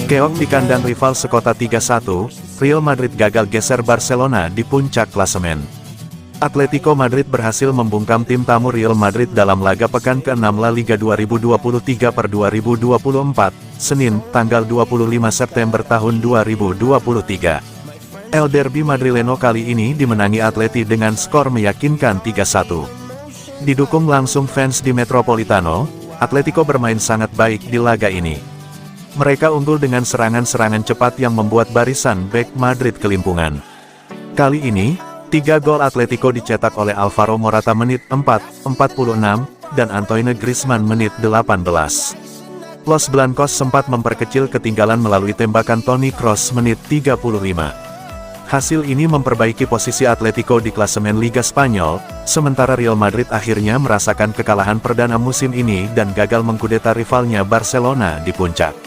Keok di kandang rival sekota 3-1, Real Madrid gagal geser Barcelona di puncak klasemen. Atletico Madrid berhasil membungkam tim tamu Real Madrid dalam laga pekan ke-6 La Liga 2023/2024, Senin, tanggal 25 September tahun 2023. El Derby Madrileno kali ini dimenangi Atleti dengan skor meyakinkan 3-1. Didukung langsung fans di Metropolitano, Atletico bermain sangat baik di laga ini. Mereka unggul dengan serangan-serangan cepat yang membuat barisan bek Madrid kelimpungan. Kali ini, 3 gol Atletico dicetak oleh Alvaro Morata menit 4:46, dan Antoine Griezmann menit 18. Los Blancos sempat memperkecil ketinggalan melalui tembakan Toni Kroos menit 35. Hasil ini memperbaiki posisi Atletico di klasemen Liga Spanyol, sementara Real Madrid akhirnya merasakan kekalahan perdana musim ini dan gagal mengkudeta rivalnya Barcelona di puncak.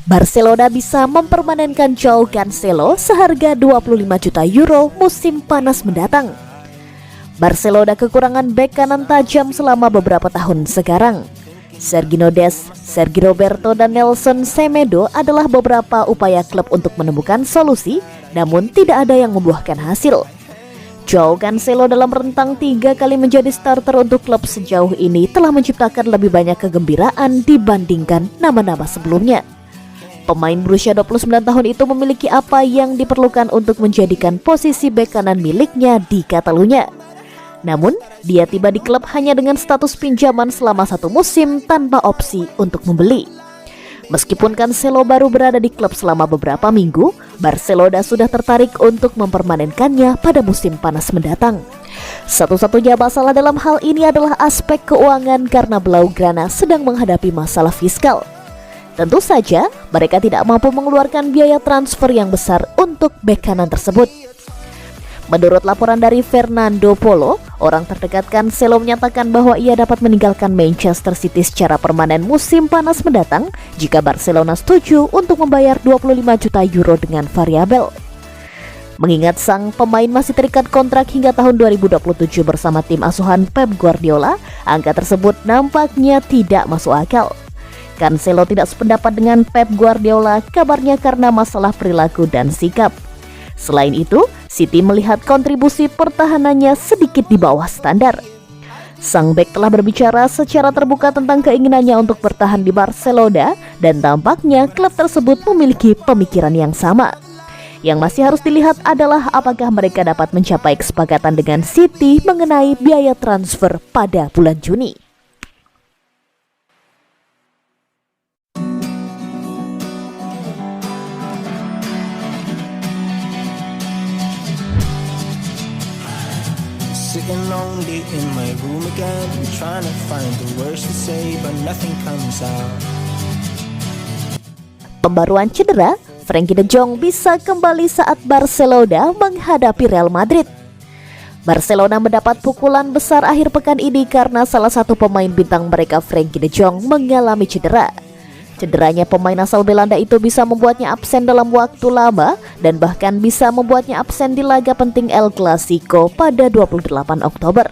Barcelona bisa mempermanenkan Joao Cancelo seharga 25 juta euro musim panas mendatang. Barcelona kekurangan bek kanan tajam selama beberapa tahun sekarang. Sergio Dest, Sergi Roberto, dan Nelson Semedo adalah beberapa upaya klub untuk menemukan solusi, namun tidak ada yang membuahkan hasil. Joao Cancelo dalam rentang 3 kali menjadi starter untuk klub sejauh ini telah menciptakan lebih banyak kegembiraan dibandingkan nama-nama sebelumnya. Pemain berusia 29 tahun itu memiliki apa yang diperlukan untuk menjadikan posisi bek kanan miliknya di Catalunya. Namun, dia tiba di klub hanya dengan status pinjaman selama 1 musim tanpa opsi untuk membeli. Meskipun Cancelo baru berada di klub selama beberapa minggu, Barcelona sudah tertarik untuk mempermanenkannya pada musim panas mendatang. Satu-satunya masalah dalam hal ini adalah aspek keuangan karena Blaugrana sedang menghadapi masalah fiskal. Tentu saja, mereka tidak mampu mengeluarkan biaya transfer yang besar untuk bek kanan tersebut. Menurut laporan dari Fernando Polo, orang terdekat Cancelo menyatakan bahwa ia dapat meninggalkan Manchester City secara permanen musim panas mendatang jika Barcelona setuju untuk membayar 25 juta euro dengan variabel. Mengingat sang pemain masih terikat kontrak hingga tahun 2027 bersama tim asuhan Pep Guardiola, angka tersebut nampaknya tidak masuk akal. Cancelo tidak sependapat dengan Pep Guardiola, kabarnya karena masalah perilaku dan sikap. Selain itu, City melihat kontribusi pertahanannya sedikit di bawah standar. Sang bek telah berbicara secara terbuka tentang keinginannya untuk bertahan di Barcelona, dan tampaknya klub tersebut memiliki pemikiran yang sama. Yang masih harus dilihat adalah apakah mereka dapat mencapai kesepakatan dengan City mengenai biaya transfer pada bulan Juni. Sitting lonely in my room again, trying to find the words to say, but nothing comes out. Pembaruan cedera, Frenkie de Jong bisa kembali saat Barcelona menghadapi Real Madrid. Barcelona mendapat pukulan besar akhir pekan ini karena salah satu pemain bintang mereka, Frenkie de Jong, mengalami cedera. Cederanya pemain asal Belanda itu bisa membuatnya absen dalam waktu lama dan bahkan bisa membuatnya absen di laga penting El Clasico pada 28 Oktober.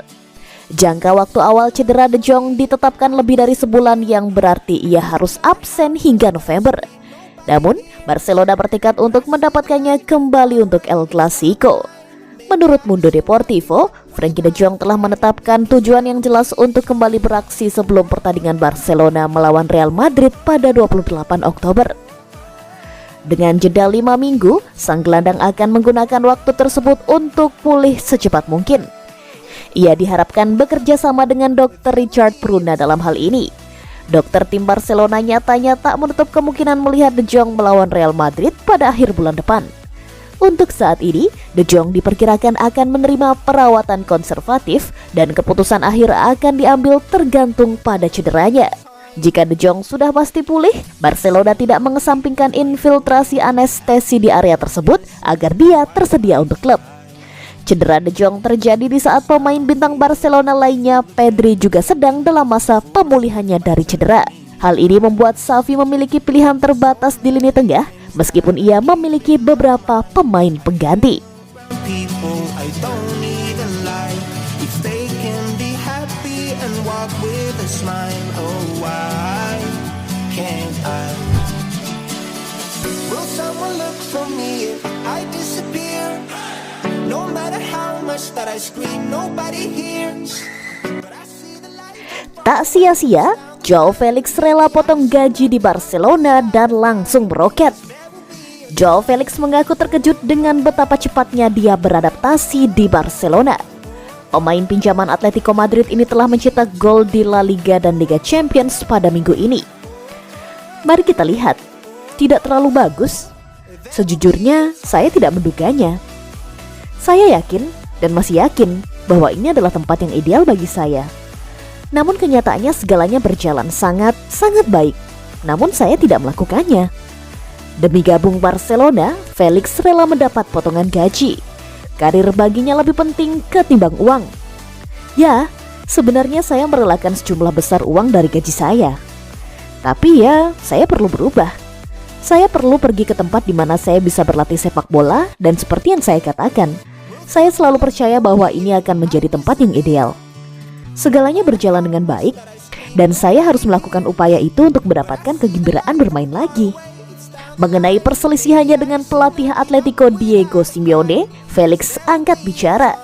Jangka waktu awal cedera de Jong ditetapkan lebih dari sebulan, yang berarti ia harus absen hingga November. Namun, Barcelona bertekad untuk mendapatkannya kembali untuk El Clasico. Menurut Mundo Deportivo, Frenkie de Jong telah menetapkan tujuan yang jelas untuk kembali beraksi sebelum pertandingan Barcelona melawan Real Madrid pada 28 Oktober. Dengan jeda 5 minggu, sang gelandang akan menggunakan waktu tersebut untuk pulih secepat mungkin. Ia diharapkan bekerja sama dengan Dr. Richard Pruna dalam hal ini. Dokter tim Barcelona nyatanya tak menutup kemungkinan melihat de Jong melawan Real Madrid pada akhir bulan depan. Untuk saat ini, de Jong diperkirakan akan menerima perawatan konservatif dan keputusan akhir akan diambil tergantung pada cederanya. Jika de Jong sudah pasti pulih, Barcelona tidak mengesampingkan infiltrasi anestesi di area tersebut agar dia tersedia untuk klub. Cedera De Jong terjadi di saat pemain bintang Barcelona lainnya, Pedri, juga sedang dalam masa pemulihannya dari cedera. Hal ini membuat Xavi memiliki pilihan terbatas di lini tengah, meskipun ia memiliki beberapa pemain pengganti. People I don't even like, if they can be happy and walk with a smile, oh why can't I? Will someone look for me if I disappear? No matter how much that I scream, nobody hears. But I see the light. Tak sia-sia, Joao Felix rela potong gaji di Barcelona dan langsung meroket. Joao Felix mengaku terkejut dengan betapa cepatnya dia beradaptasi di Barcelona. Pemain pinjaman Atletico Madrid ini telah mencetak gol di La Liga dan Liga Champions pada minggu ini. Mari kita lihat, tidak terlalu bagus. Sejujurnya, saya tidak menduganya. Saya yakin dan masih yakin bahwa ini adalah tempat yang ideal bagi saya. Namun kenyataannya segalanya berjalan sangat baik. Namun saya tidak melakukannya. Demi gabung Barcelona, Felix rela mendapat potongan gaji. Karir baginya lebih penting ketimbang uang. Ya, sebenarnya saya merelakan sejumlah besar uang dari gaji saya. Tapi ya, saya perlu berubah. Saya perlu pergi ke tempat di mana saya bisa berlatih sepak bola, dan seperti yang saya katakan, saya selalu percaya bahwa ini akan menjadi tempat yang ideal. Segalanya berjalan dengan baik, dan saya harus melakukan upaya itu untuk mendapatkan kegembiraan bermain lagi. Mengenai perselisihannya dengan pelatih Atletico Diego Simeone, Felix angkat bicara.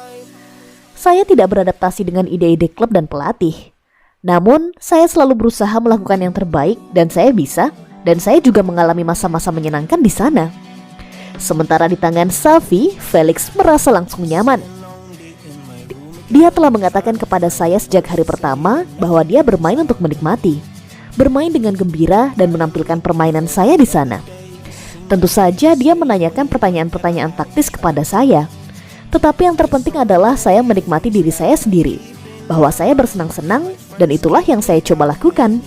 Saya tidak beradaptasi dengan ide-ide klub dan pelatih. Namun, saya selalu berusaha melakukan yang terbaik dan saya bisa, dan saya juga mengalami masa-masa menyenangkan di sana. Sementara di tangan Xavi, Felix merasa langsung nyaman. Dia telah mengatakan kepada saya sejak hari pertama bahwa dia bermain untuk menikmati, bermain dengan gembira dan menampilkan permainan saya di sana. Tentu saja dia menanyakan pertanyaan-pertanyaan taktis kepada saya. Tetapi yang terpenting adalah saya menikmati diri saya sendiri, bahwa saya bersenang-senang dan itulah yang saya coba lakukan.